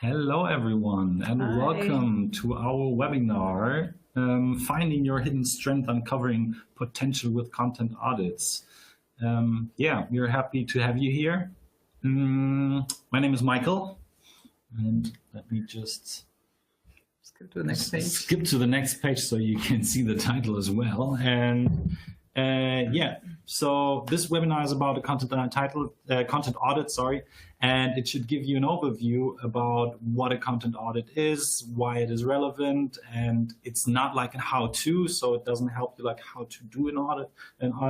Hello, everyone, and Hi. welcome to our webinar, Finding Your Hidden Strength, Uncovering Potential with Content Audits. We're happy to have you here. My name is Michael, and let me just skip to the next page. Skip to the next page so you can see the title as well. And so this webinar is about a content audit, and it should give you an overview about what a content audit is, why it is relevant, and it's not like a how-to, so it doesn't help you like how to do a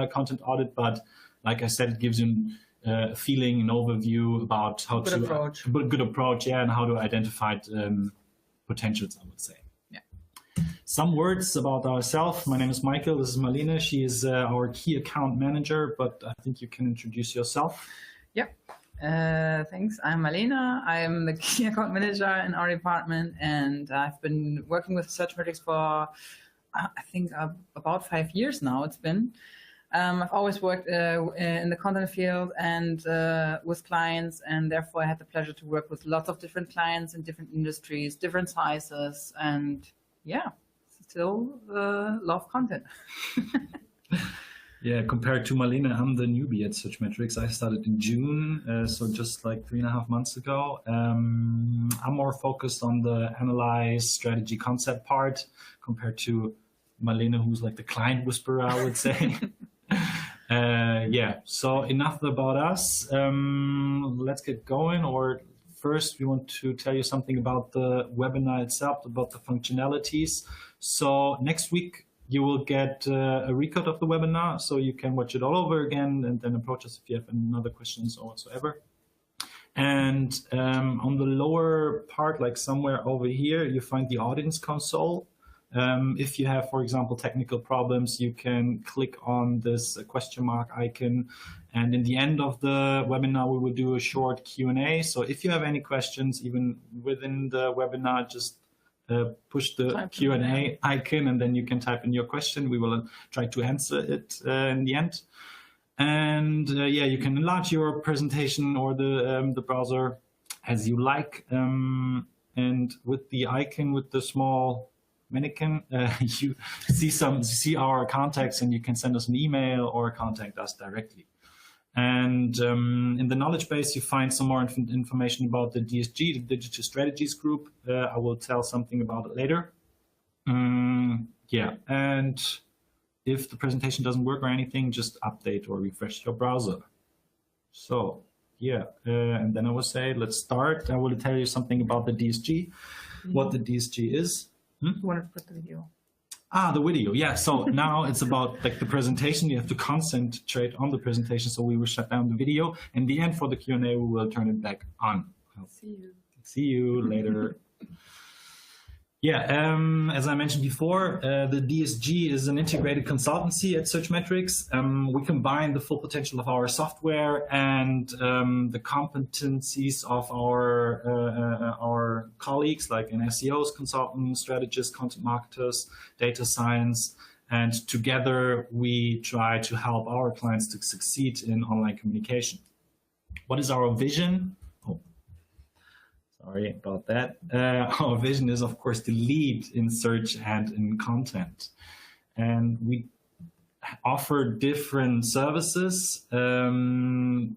content audit, but like I said, it gives you a feeling, an overview about how to a good approach, and how to identify potentials, I would say. Some words about ourselves. My name is Michael. This is Marlene. She is our key account manager, but I think you can introduce yourself. Yep. Thanks. I'm Marlene. I'm the key account manager in our department, and I've been working with Searchmetrics for, I think, about 5 years now. It's been. I've always worked in the content field and with clients, and therefore I had the pleasure to work with lots of different clients in different industries, different sizes, and yeah. Still love content. Yeah, compared to Marlene, I'm the newbie at Searchmetrics. I started in June, so just like 3.5 months ago. I'm more focused on the analyze, strategy, concept part compared to Marlene, who's like the client whisperer, I would say. So enough about us. Let's get going. Or first, we want to tell you something about the webinar itself, about the functionalities. So next week, you will get a record of the webinar, so you can watch it all over again and then approach us if you have any other questions or whatsoever. And on the lower part, like somewhere over here, you find the audience console. If you have, for example, technical problems, you can click on this question mark icon. And in the end of the webinar, we will do a short Q&A. So if you have any questions, even within the webinar, just push the Q&A icon, and then you can type in your question. We will try to answer it in the end. And you can enlarge your presentation or the browser as you like. And with the icon, with the small mannequin, you see our contacts, and you can send us an email or contact us directly. And in the knowledge base, you find some more information about the DSG, the Digital Strategies Group. I will tell something about it later. And if the presentation doesn't work or anything, just update or refresh your browser. So, and then I will say, let's start. I will tell you something about the DSG, what the DSG is. You wanted to put the video. The video, yeah. So now it's about like the presentation. You have to concentrate on the presentation. So we will shut down the video. In the end, for the Q&A, we will turn it back on. See you later. As I mentioned before, the DSG is an integrated consultancy at Searchmetrics. We combine the full potential of our software and the competencies of our colleagues, like in SEOs, consultants, strategists, content marketers, data science, and together we try to help our clients to succeed in online communication. What is our vision? Sorry about that. Our vision is, of course, to lead in search and in content. And we offer different services. On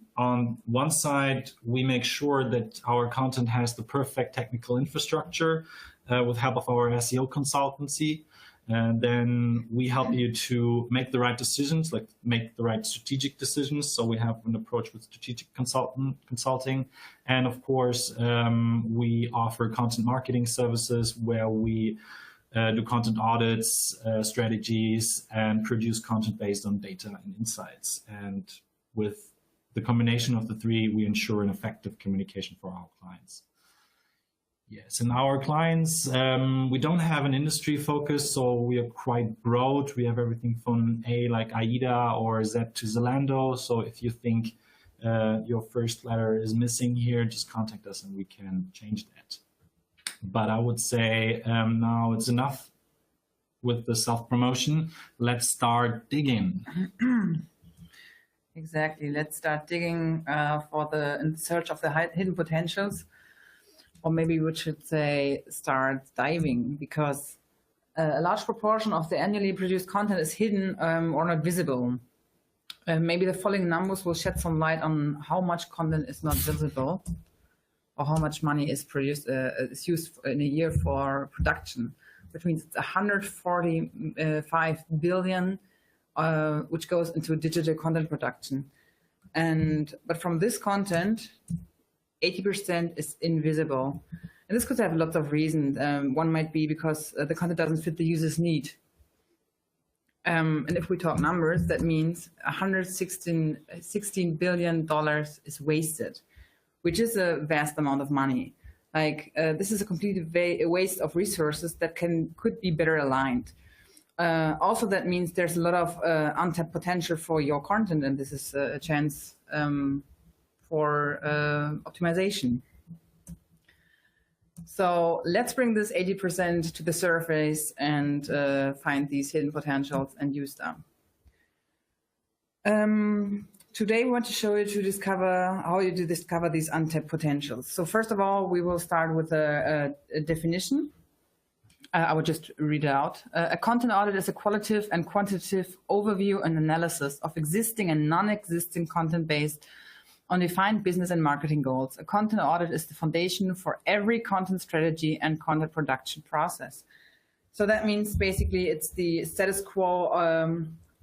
one side, we make sure that our content has the perfect technical infrastructure with help of our SEO consultancy. And then we help you to make the right decisions, like make the right strategic decisions. So we have an approach with strategic consulting. And of course, we offer content marketing services where we do content audits, strategies, and produce content based on data and insights. And with the combination of the three, we ensure an effective communication for our clients. Yes, and our clients, we don't have an industry focus, so we are quite broad. We have everything from A, like AIDA, or Z to Zalando. So if you think your first letter is missing here, just contact us and we can change that. But I would say now it's enough with the self-promotion. Let's start digging. Exactly. Let's start digging in search of the hidden potentials. or maybe we should say start diving, because a large proportion of the annually produced content is hidden or not visible. Maybe the following numbers will shed some light on how much content is not visible, or how much money is is used in a year for production, which means it's 145 billion, which goes into digital content production. But from this content, 80% is invisible. And this could have lots of reasons. One might be because the content doesn't fit the user's need. And if we talk numbers, that means $16 billion is wasted, which is a vast amount of money. Like this is a complete waste of resources that could be better aligned. Also, that means there's a lot of untapped potential for your content, and this is a chance for optimization. So let's bring this 80% to the surface and find these hidden potentials and use them. Today, we want to show you how you discover these untapped potentials. So first of all, we will start with a definition. I will just read it out. A content audit is a qualitative and quantitative overview and analysis of existing and non-existing content based on defined business and marketing goals. A content audit is the foundation for every content strategy and content production process. So that means basically it's the status quo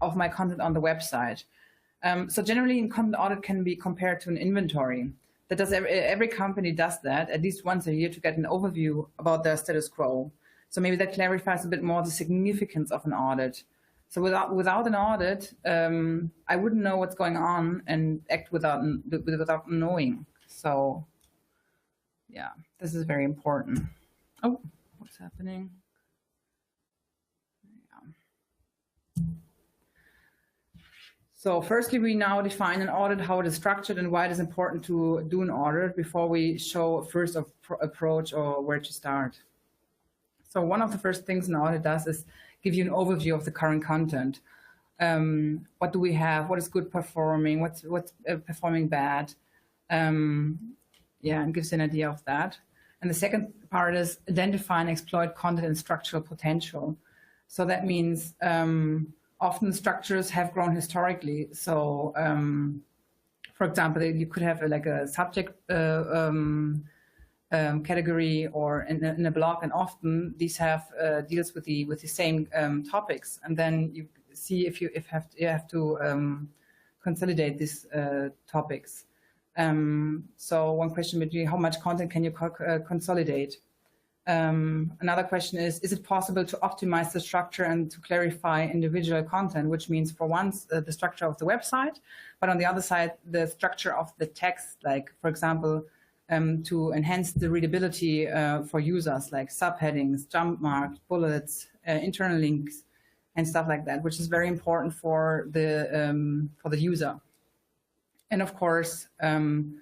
of my content on the website. So generally, in content audit can be compared to an inventory. That does every company does that at least once a year to get an overview about their status quo. So maybe that clarifies a bit more the significance of an audit. So without an audit, I wouldn't know what's going on and act without knowing. So yeah, this is very important. Oh, what's happening? So firstly, we now define an audit, how it is structured and why it is important to do an audit before we show a first approach or where to start. So one of the first things an audit does is give you an overview of the current content. What do we have? What is good performing? What's performing bad? And gives you an idea of that. And the second part is identify and exploit content and structural potential. So that means often structures have grown historically. So, for example, you could have like a subject category or in a blog, and often these have deals with the same topics. And then you see if you have to consolidate these topics. So one question would be, how much content can you consolidate? Another question is it possible to optimize the structure and to clarify individual content, which means for once the structure of the website, but on the other side, the structure of the text, like, for example, to enhance the readability for users, like subheadings, jump marks, bullets, internal links, and stuff like that, which is very important for the user. And of course, the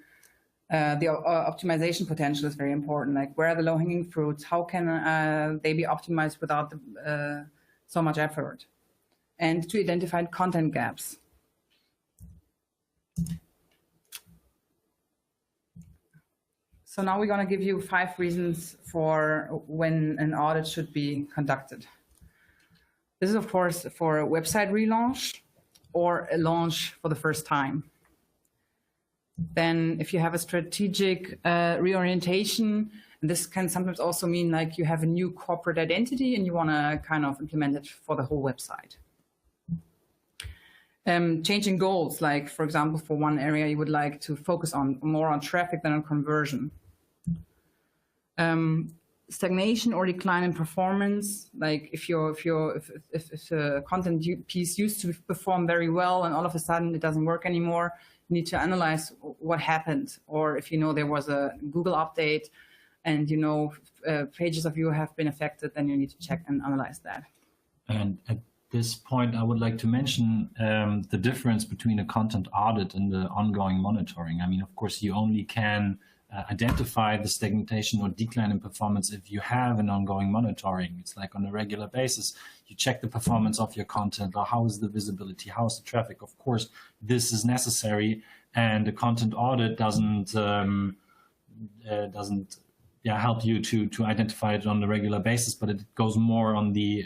optimization potential is very important. Like, where are the low-hanging fruits? How can they be optimized without so much effort? And to identify content gaps. So now we're going to give you 5 reasons for when an audit should be conducted. This is, of course, for a website relaunch or a launch for the first time. Then if you have a strategic reorientation, this can sometimes also mean like you have a new corporate identity and you want to kind of implement it for the whole website. Changing goals, like, for example, for one area you would like to focus on more on traffic than on conversion. Stagnation or decline in performance, like if a content piece used to perform very well and all of a sudden it doesn't work anymore, you need to analyze what happened. Or if you know there was a Google update and you know pages of you have been affected, then you need to check and analyze that. And at this point, I would like to mention the difference between a content audit and the ongoing monitoring. I mean, of course, you only can identify the stagnation or decline in performance if you have an ongoing monitoring. It's like on a regular basis, you check the performance of your content, or how is the visibility, how is the traffic. Of course, this is necessary, and a content audit doesn't help you to identify it on a regular basis, but it goes more on the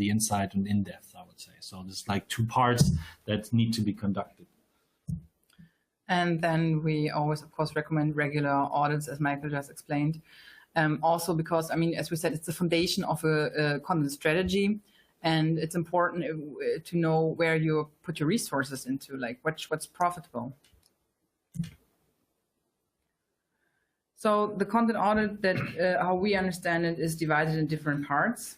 insight and in depth, I would say. So there's like two parts that need to be conducted. And then we always, of course, recommend regular audits, as Michael just explained. Also because, I mean, as we said, it's the foundation of a content strategy. And it's important to know where you put your resources into, like what's profitable. So the content audit, that how we understand it, is divided in different parts.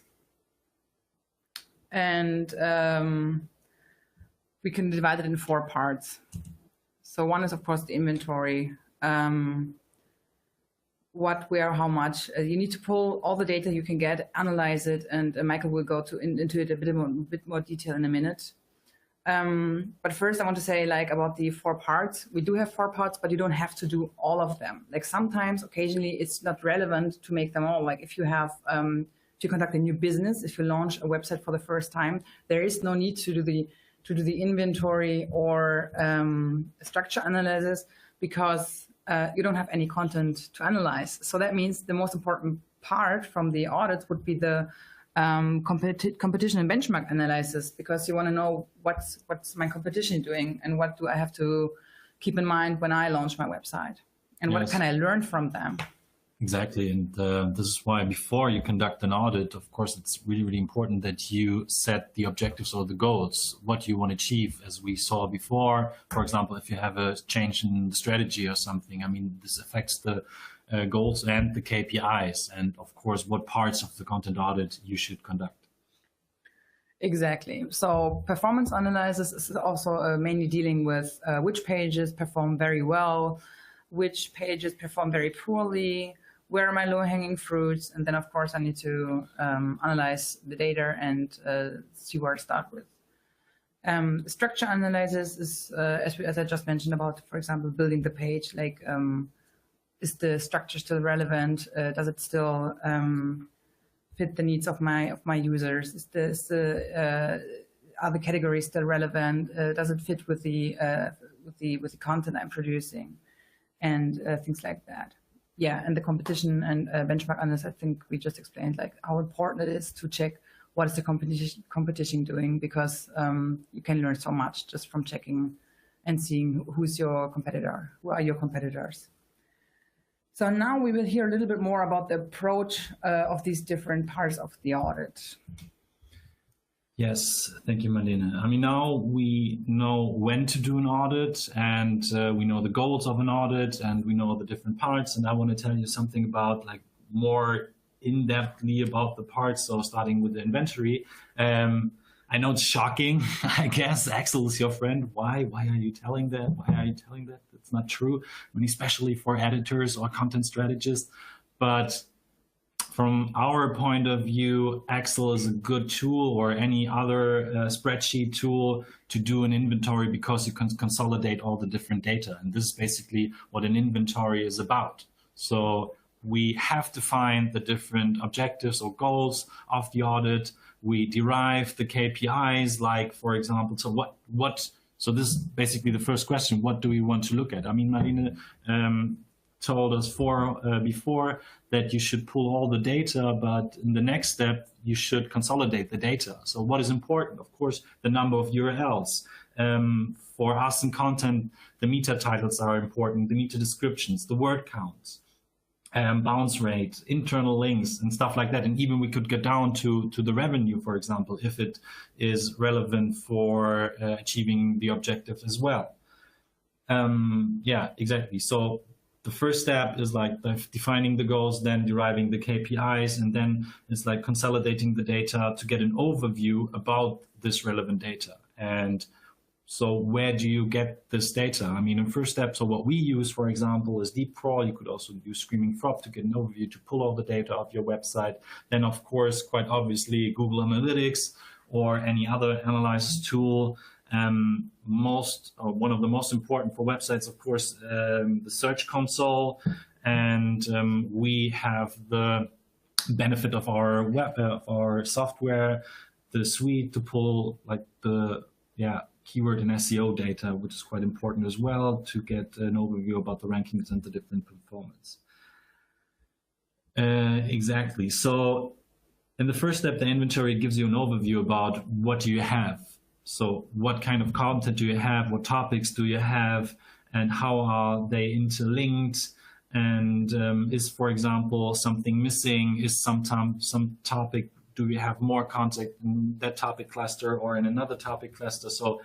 And we can divide it in 4 parts. So one is, of course, the inventory. What, where, how much. You need to pull all the data you can get, analyze it, and Michael will go into it a bit more detail in a minute. But first I want to say about the 4 parts. We do have 4 parts, but you don't have to do all of them. Sometimes, occasionally, it's not relevant to make them all. If you have, if you conduct a new business, if you launch a website for the first time, there is no need to do the inventory or structure analysis, because you don't have any content to analyze. So that means the most important part from the audit would be the competition and benchmark analysis, because you want to know what's my competition doing and what do I have to keep in mind when I launch my website, and what can I learn from them. Exactly. And this is why before you conduct an audit, of course, it's really, really important that you set the objectives or the goals, what you want to achieve. As we saw before, for example, if you have a change in the strategy or something, I mean, this affects the goals and the KPIs, and of course, what parts of the content audit you should conduct. Exactly. So performance analysis is also mainly dealing with which pages perform very well, which pages perform very poorly, where are my low-hanging fruits, and then, of course, I need to analyze the data and see where to start with. Structure analysis is, as I just mentioned about, for example, building the page, is the structure still relevant? Does it still fit the needs of my users? Are the categories still relevant? Does it fit with the content I'm producing? And things like that. Yeah, and the competition and benchmark analysis, I think we just explained how important it is to check what is the competition doing, because you can learn so much just from checking and seeing who's your competitor, who are your competitors. So now we will hear a little bit more about the approach of these different parts of the audit. Yes, thank you, Marlene. I mean, now we know when to do an audit, and we know the goals of an audit, and we know the different parts. And I want to tell you something about more in-depthly about the parts. So starting with the inventory. I know it's shocking. I guess Axel is your friend. Why are you telling that? Why are you telling that? It's not true. I mean, especially for editors or content strategists. But from our point of view, Excel is a good tool, or any other spreadsheet tool, to do an inventory, because you can consolidate all the different data. And this is basically what an inventory is about. So we have to find the different objectives or goals of the audit. We derive the KPIs, for example, so this is basically the first question: what do we want to look at? I mean, Marlene told us before that you should pull all the data, but in the next step, you should consolidate the data. So what is important? Of course, the number of URLs. For us in content, the meta titles are important, the meta descriptions, the word counts, bounce rate, internal links, and stuff like that. And even we could get down to the revenue, for example, if it is relevant for achieving the objective as well. Yeah, exactly. So the first step is defining the goals, then deriving the KPIs, and then it's consolidating the data to get an overview about this relevant data. And so where do you get this data? I mean, in first step, so what we use, for example, is Deep Crawl. You could also use Screaming Frog to get an overview, to pull all the data of your website. Then, of course, quite obviously, Google Analytics or any other analysis tool. One of the most important for websites, of course, the Search Console, and we have the benefit of our software, the suite, to pull the keyword and SEO data, which is quite important as well, to get an overview about the rankings and the different performance. Exactly. So in the first step, the inventory gives you an overview about what do you have. So what kind of content do you have? What topics do you have? And how are they interlinked? And is, for example, something missing? Is some topic, do we have more content in that topic cluster or in another topic cluster? So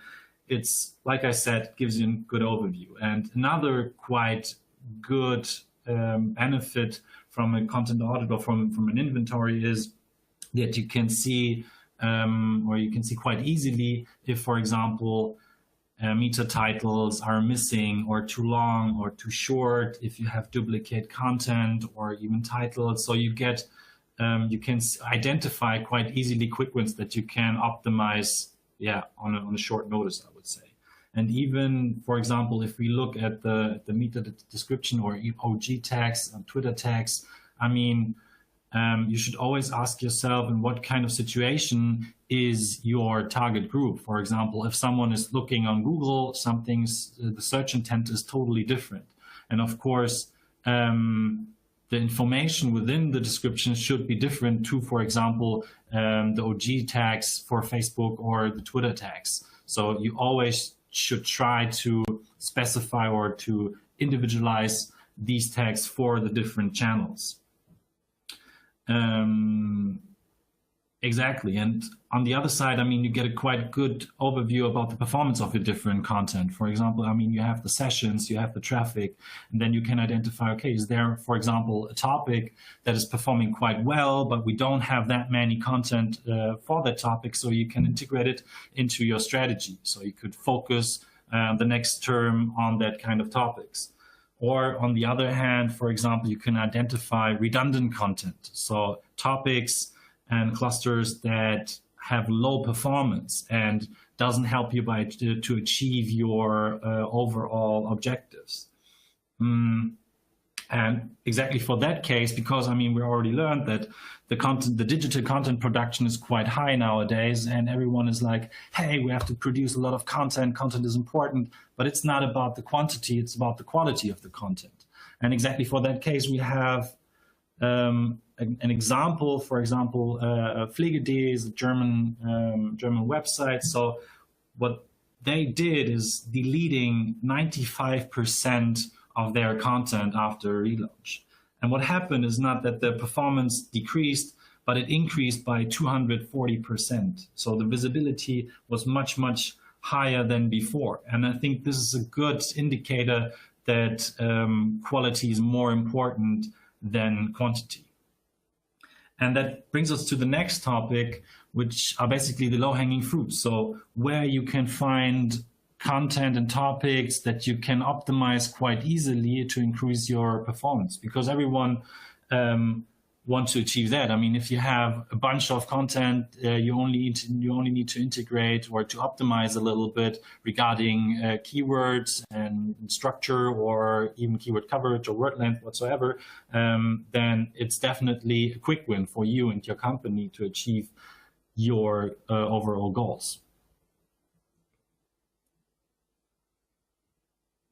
it's, like I said, gives you a good overview. And another quite good benefit from a content audit or from an inventory is that you can see, or you can see quite easily if, for example, meta titles are missing or too long or too short, if you have duplicate content or even titles. So you get, you can identify quite easily quick wins that you can optimize, on a short notice, I would say. And even, for example, if we look at the meta description or OG tags and Twitter tags, I mean, you should always ask yourself in what kind of situation is your target group. For example, if someone is looking on Google, the search intent is totally different. And of course, the information within the description should be different to, for example, the OG tags for Facebook or the Twitter tags. So you always should try to specify or to individualize these tags for the different channels. Exactly. And on the other side, I mean, you get a quite good overview about the performance of your different content. For example, I mean, you have the sessions, you have the traffic, and then you can identify, okay, is there, for example, a topic that is performing quite well, but we don't have that many content for that topic, so you can integrate it into your strategy. So you could focus the next term on that kind of topics. Or on the other hand, for example, you can identify redundant content. So topics and clusters that have low performance and doesn't help you to achieve your overall objectives. And exactly for that case, because I mean, we already learned that the digital content production is quite high nowadays, and everyone is like, hey, we have to produce a lot of content. Content is important, but it's not about the quantity, it's about the quality of the content. And exactly for that case, we have an example. For example, Pflege.de is a German website. So what they did is deleting 95% of their content after relaunch. And what happened is not that the performance decreased, but it increased by 240%. So the visibility was much, much higher than before. And I think this is a good indicator that quality is more important than quantity. And that brings us to the next topic, which are basically the low-hanging fruits. So where you can find content and topics that you can optimize quite easily to increase your performance, because everyone wants to achieve that. I mean, if you have a bunch of content, you only need to integrate or to optimize a little bit regarding keywords and structure, or even keyword coverage or word length whatsoever, then it's definitely a quick win for you and your company to achieve your overall goals.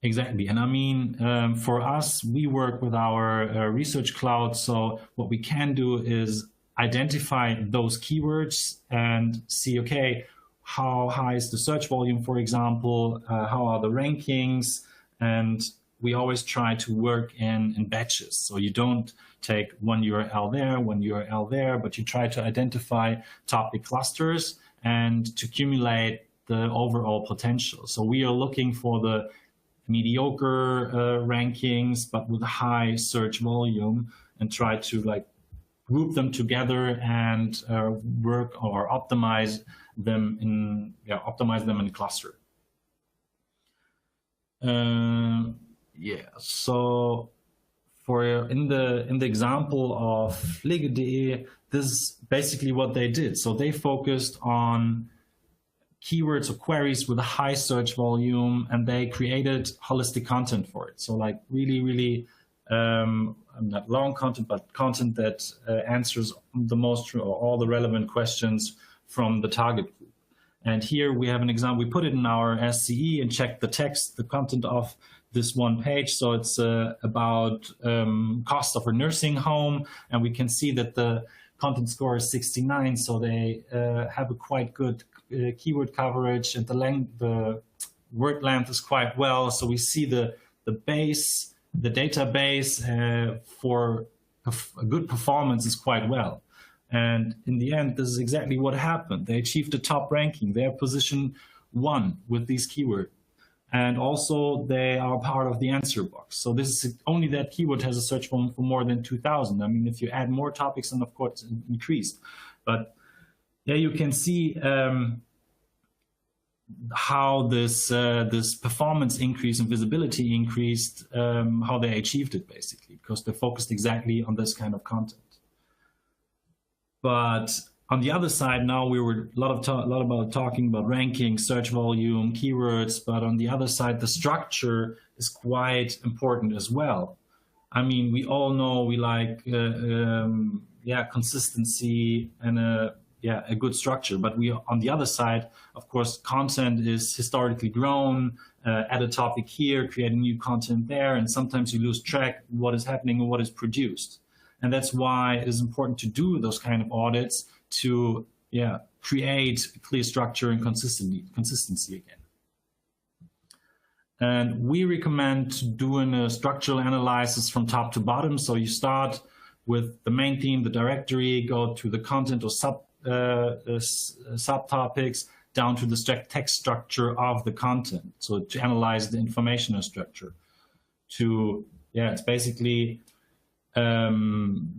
Exactly. And I mean, for us, we work with our research cloud. So what we can do is identify those keywords and see, okay, how high is the search volume, for example, how are the rankings? And we always try to work in batches. So you don't take one URL there, one URL there, but you try to identify topic clusters and to accumulate the overall potential. So we are looking for the mediocre rankings, but with a high search volume, and try to like group them together and work or optimize them in a cluster. So for in the example of Pflege.de, this is basically what they did. So they focused on keywords or queries with a high search volume, and they created holistic content for it. So like really not long content, but content that answers the most or all the relevant questions from the target group. And here we have an example. We put it in our SCE and checked the text, the content of this one page. So it's about cost of a nursing home, and we can see that the content score is 69. So they have a quite good keyword coverage, and the word length is quite well. So we see the database for a good performance is quite well. And in the end, this is exactly what happened. They achieved the top ranking. They are position 1 with these keywords. And also they are part of the answer box. So this is only that keyword has a search volume for more than 2,000. I mean, if you add more topics, then of course it's increased. But there you can see how this performance increase and visibility increased, how they achieved it basically, because they focused exactly on this kind of content. But on the other side, now we were a lot about talking about ranking, search volume, keywords, but on the other side, the structure is quite important as well. I mean, we all know we like consistency and a good structure, but we on the other side, of course, content is historically grown, add a topic here, create new content there, and sometimes you lose track of what is happening and what is produced. And that's why it is important to do those kind of audits to create clear structure and consistency again. And we recommend doing a structural analysis from top to bottom. So you start with the main theme, the directory, go to the content or subtopics, down to the text structure of the content. So to analyze the informational structure. It's basically from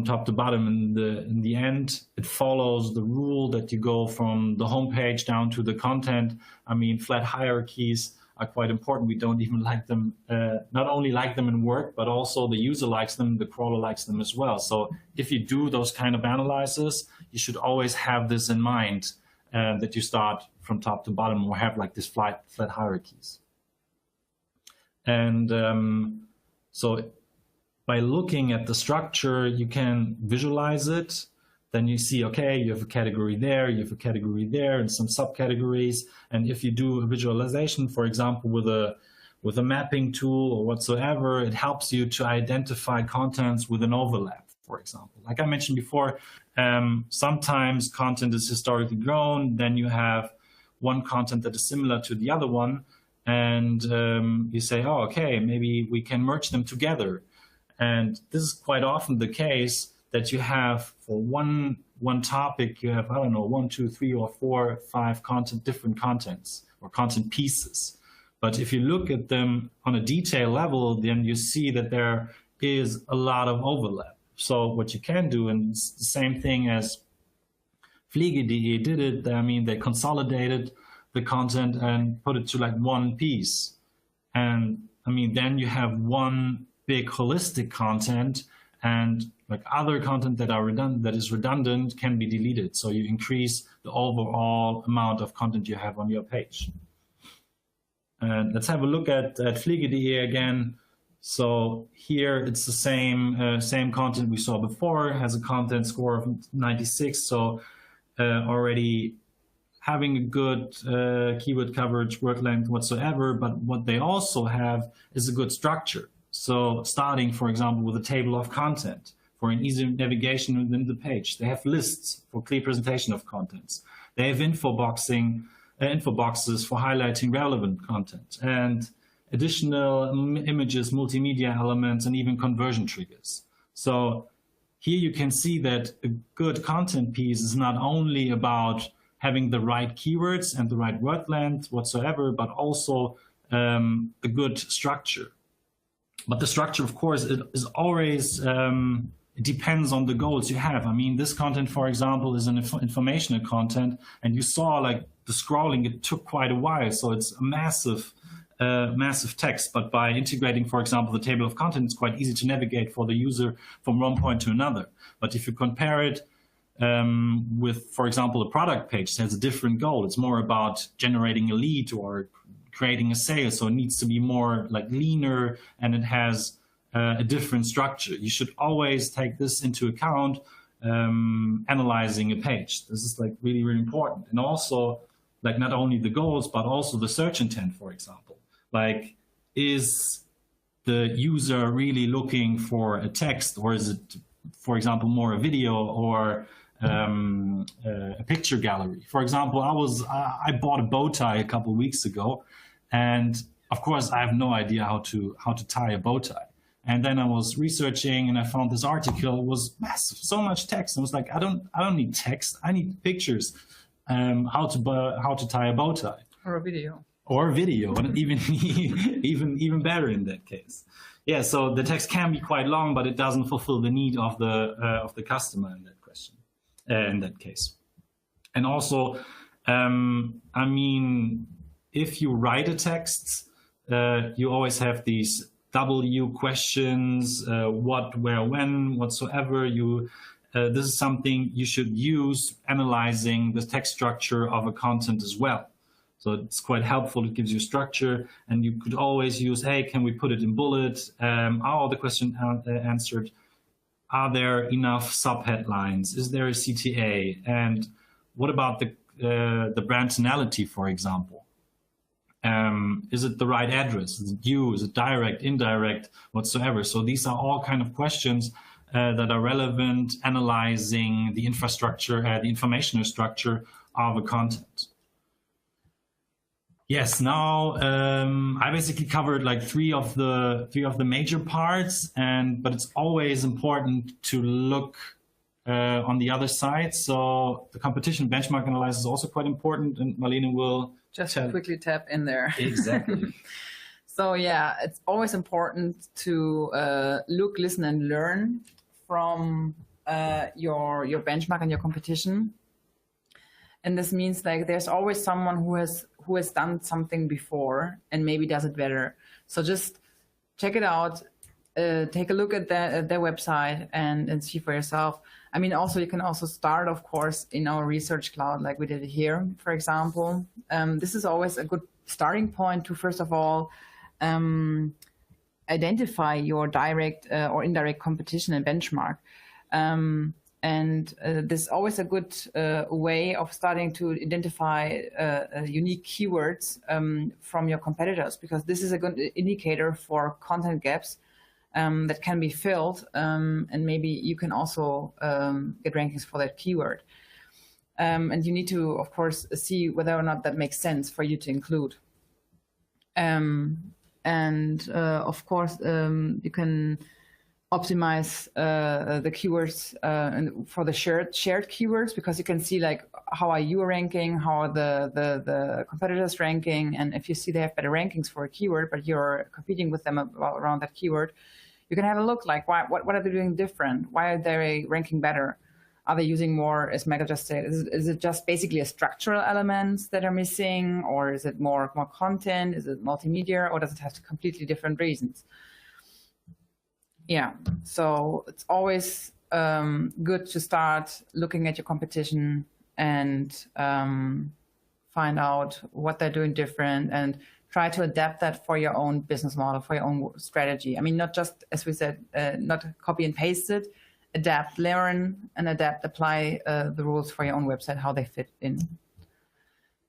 top to bottom. In the end, it follows the rule that you go from the homepage down to the content. I mean, flat hierarchies are quite important. We don't even like them, not only like them in work, but also the user likes them, the crawler likes them as well. So if you do those kind of analysis, you should always have this in mind, that you start from top to bottom or have like this flat hierarchies. And so by looking at the structure, you can visualize it. Then you see, okay, you have a category there, you have a category there, and some subcategories. And if you do a visualization, for example, with a mapping tool or whatsoever, it helps you to identify contents with an overlap, for example. Like I mentioned before, sometimes content is historically grown, then you have one content that is similar to the other one, and you say, oh, okay, maybe we can merge them together. And this is quite often the case that you have for one topic, you have, I don't know, 1, 2, 3, or 4, 5 different contents or content pieces. But if you look at them on a detail level, then you see that there is a lot of overlap. So what you can do, and it's the same thing as Fliege.de did it, I mean, they consolidated the content and put it to like one piece. And I mean, then you have one big holistic content, and like other content that is redundant can be deleted. So you increase the overall amount of content you have on your page. And let's have a look at Fliege.de again. So here it's the same content we saw before, has a content score of 96. So already having a good keyword coverage, word length whatsoever, but what they also have is a good structure. So starting, for example, with a table of content for an easy navigation within the page. They have lists for clear presentation of contents. They have info boxes for highlighting relevant content, and additional images, multimedia elements, and even conversion triggers. So here you can see that a good content piece is not only about having the right keywords and the right word length whatsoever, but also a good structure. But the structure, of course, is always, it depends on the goals you have. I mean, this content, for example, is an informational content, and you saw like the scrolling, it took quite a while. So it's a massive text, but by integrating, for example, the table of content, it's quite easy to navigate for the user from one point to another. But if you compare it with, for example, a product page, it has a different goal. It's more about generating a lead or creating a sale, so it needs to be more like leaner, and it has a different structure. You should always take this into account analyzing a page. This is like really, really important. And also, like not only the goals, but also the search intent, for example. Like is the user really looking for a text, or is it, for example, more a video or a picture gallery? For example, I bought a bow tie a couple of weeks ago, and of course I have no idea how to tie a bow tie. And then I was researching, and I found this article. It was massive, so much text. I was like, I don't need text. I need pictures. How to tie a bow tie, or a video, and even better in that case. Yeah. So the text can be quite long, but it doesn't fulfill the need of the customer in that question, in that case. And also, I mean, if you write a text, you always have these W questions, what, where, when, whatsoever. This is something you should use analyzing the text structure of a content as well. So it's quite helpful. It gives you structure, and you could always use, hey, can we put it in bullet? Are all the questions answered? Are there enough subheadlines? Is there a CTA? And what about the brand tonality, for example? Is it the right address? Is it you? Is it direct, indirect, whatsoever? So these are all kind of questions that are relevant, analyzing the infrastructure, the informational structure of a content. Yes, now I basically covered like three of the major parts, but it's always important to look on the other side. So the competition benchmark analysis is also quite important, and Marlene will just quickly tap in there. Exactly. So yeah, it's always important to look, listen, and learn from your benchmark and your competition. And this means like there's always someone who has done something before and maybe does it better. So just check it out, take a look at their website and see for yourself. I mean, also you can also start, of course, in our research cloud, like we did here, for example. This is always a good starting point to, first of all, identify your direct or indirect competition and benchmark. This is always a good way of starting to identify unique keywords from your competitors, because this is a good indicator for content gaps that can be filled, and maybe you can also get rankings for that keyword. And you need to, of course, see whether or not that makes sense for you to include. Of course, you can optimize the keywords for the shared keywords, because you can see like how are you ranking, how are the competitors ranking, and if you see they have better rankings for a keyword but you're competing with them around that keyword, you can have a look like what are they doing different, why are they ranking better, are they using more, as Michael just said, is it just basically a structural elements that are missing, or is it more content, is it multimedia, or does it have completely different reasons? Yeah, so it's always good to start looking at your competition and find out what they're doing different and try to adapt that for your own business model, for your own strategy. I mean, not just, as we said, not copy and paste it, adapt, learn and adapt, apply the rules for your own website, how they fit in.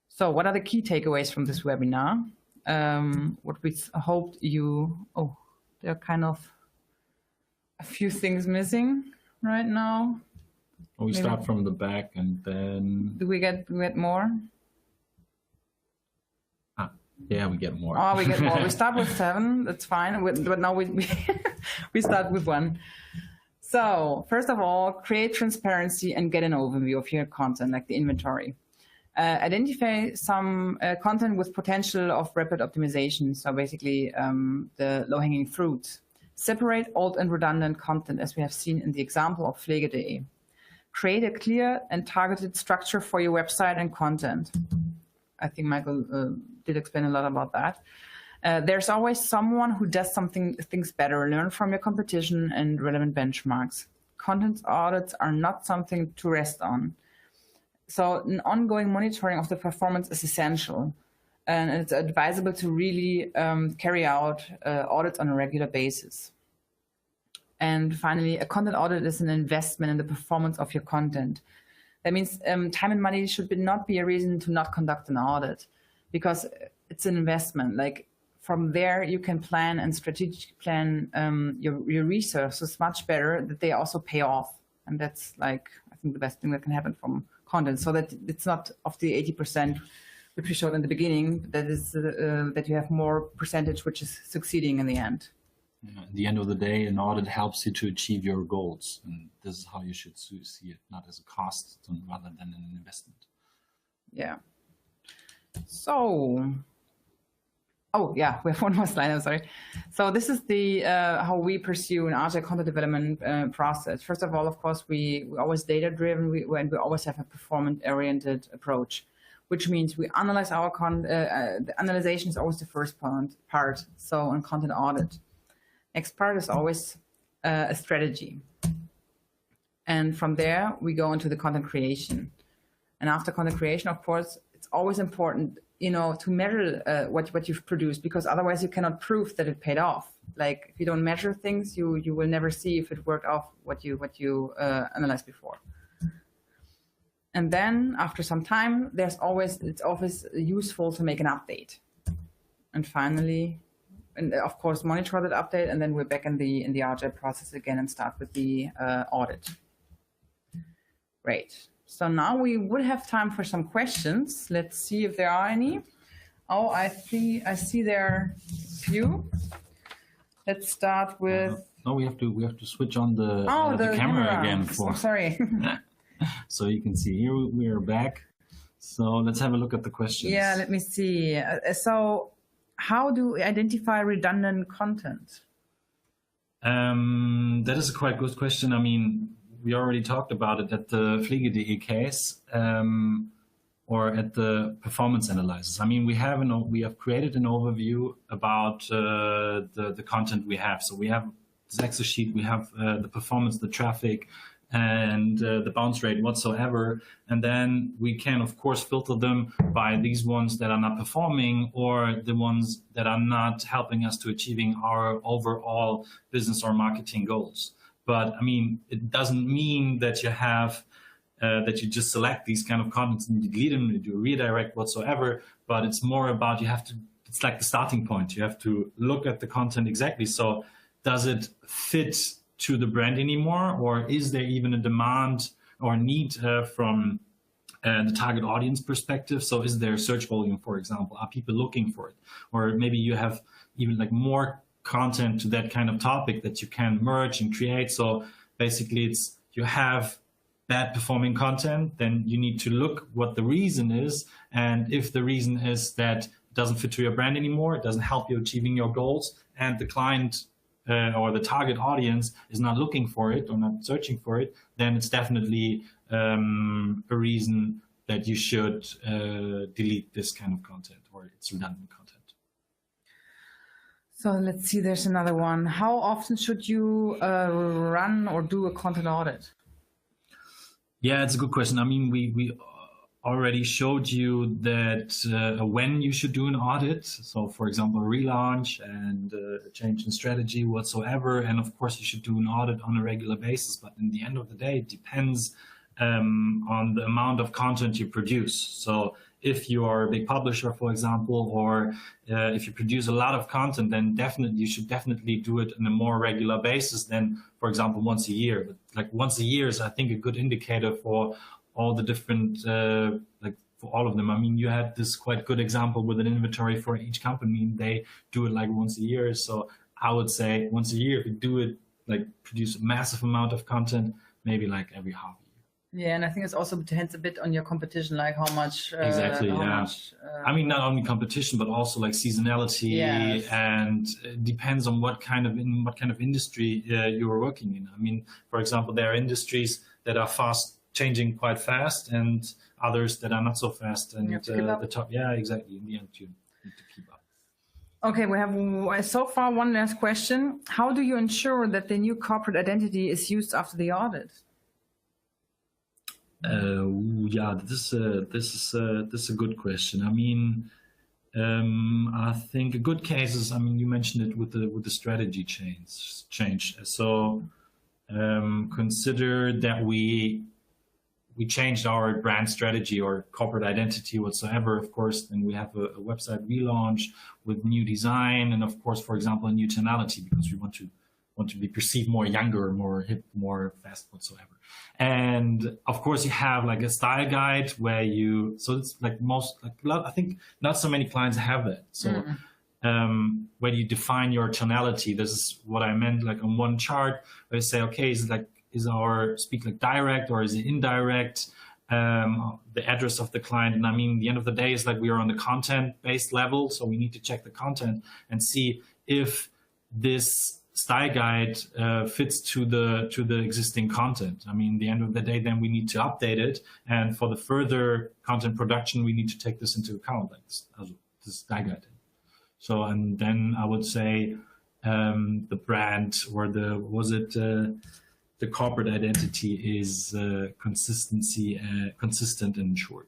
So what are the key takeaways from this webinar? What we hoped you, there are kind of a few things missing right now. Well, we start from the back and then... Do we get more? Yeah, we get more. Oh, we get more. We start with 7, that's fine. But now we start with 1. So first of all, create transparency and get an overview of your content, like the inventory. Identify some content with potential of rapid optimization. So basically the low-hanging fruit. Separate old and redundant content, as we have seen in the example of Pflege.de. Create a clear and targeted structure for your website and content. I think Michael did explain a lot about that. There's always someone who does things better. Learn from your competition and relevant benchmarks. Content audits are not something to rest on. So an ongoing monitoring of the performance is essential. And it's advisable to really carry out audits on a regular basis. And finally, a content audit is an investment in the performance of your content. That means time and money should not be a reason to not conduct an audit, because it's an investment. Like from there you can plan and strategically plan your resources much better, that they also pay off. And that's like, I think the best thing that can happen from content, so that it's not of the 80% which we showed in the beginning, that is that you have more percentage which is succeeding in the end. Yeah, at the end of the day, an audit helps you to achieve your goals, and this is how you should see it, not as a cost rather than an investment. Yeah. So, oh yeah, we have one more slide, I'm sorry. So this is the how we pursue an agile content development process. First of all, of course, we always data-driven, we always have a performance-oriented approach, which means we analyze our the analyzation is always the first part, so on content audit. Next part is always a strategy. And from there, we go into the content creation. And after content creation, of course, it's always important, to measure what you've produced, because otherwise you cannot prove that it paid off. Like if you don't measure things, you will never see if it worked off what you analyzed before. And then after some time, it's always useful to make an update. And finally, and of course, monitor that update, and then we're back in the agile process again and start with the audit. Great. So now we would have time for some questions. Let's see if there are any. Oh, I see there are a few. Let's start with. No, we have to switch on the camera again. Oh, sorry. So you can see here we are back. So let's have a look at the questions. Yeah, let me see. So how do we identify redundant content? That is a quite good question. I mean, we already talked about it at the Pflege.de case or at the performance analysis. I mean, we have created an overview about the content we have. So we have this Excel sheet, we have the performance, the traffic, and the bounce rate whatsoever. And then we can, of course, filter them by these ones that are not performing or the ones that are not helping us to achieving our overall business or marketing goals. But I mean, it doesn't mean that you have, that you just select these kind of contents and you delete them, you do a redirect whatsoever, but it's more about it's like the starting point. You have to look at the content exactly. So does it fit to the brand anymore, or is there even a demand or need from the target audience perspective? So is there search volume, for example? Are people looking for it? Or maybe you have even like more content to that kind of topic that you can merge and create. So basically it's, you have bad performing content, then you need to look what the reason is. And if the reason is that it doesn't fit to your brand anymore, it doesn't help you achieving your goals, and the client or the target audience is not looking for it or not searching for it, then it's definitely a reason that you should delete this kind of content, or it's redundant content. So let's see, there's another one. How often should you run or do a content audit? Yeah, it's a good question. I mean, we already showed you that when you should do an audit. So for example, a relaunch and a change in strategy whatsoever. And of course you should do an audit on a regular basis. But in the end of the day, it depends on the amount of content you produce. So if you are a big publisher, for example, or if you produce a lot of content, then you should definitely do it on a more regular basis than, for example, once a year. But like once a year is, I think, a good indicator for all the different, for all of them. I mean, you had this quite good example with an inventory for each company. They do it like once a year. So I would say once a year, if you do it, like produce a massive amount of content, maybe like every half a year. Yeah, and I think it's also depends a bit on your competition, like how much. Exactly. I mean, not only competition, but also like seasonality, yes. And it depends on what kind of industry you are working in. I mean, for example, there are industries that are changing quite fast, and others that are not so fast. And the top, yeah, exactly. In the end, you need to keep up. Okay, we have so far one last question. How do you ensure that the new corporate identity is used after the audit? Yeah, this is a good question. I mean, I think a good case is, I mean, you mentioned it with the strategy change. So consider that we we changed our brand strategy or corporate identity whatsoever, of course, then we have a website relaunch with new design and, of course, for example, a new tonality, because we want to be perceived more younger, more hip, more fast whatsoever. And of course, you have like a style guide where so it's like I think not so many clients have that. So when you define your tonality, this is what I meant, like on one chart where you say, okay, is our speak like direct or is it indirect? The address of the client. And I mean, the end of the day is like we are on the content-based level. So we need to check the content and see if this style guide fits to the existing content. I mean, the end of the day, then we need to update it. And for the further content production, we need to take this into account, like this style guide. So, and then I would say the brand or the corporate identity is consistent and short.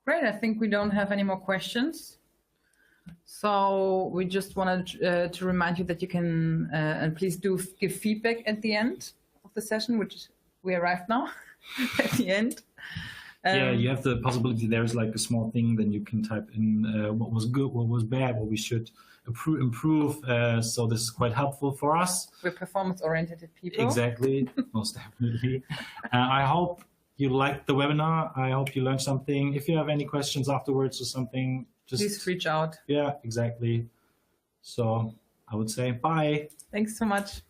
Great. I think we don't have any more questions. So we just wanted to remind you that you can, and please do give feedback at the end of the session, which we arrived now at the end. Yeah, you have the possibility. There's like a small thing, then you can type in what was good, what was bad, what we should improve. So this is quite helpful for us. We're performance-oriented people. Exactly, most definitely. I hope you liked the webinar. I hope you learned something. If you have any questions afterwards or something, just please reach out. Yeah, exactly. So I would say bye. Thanks so much.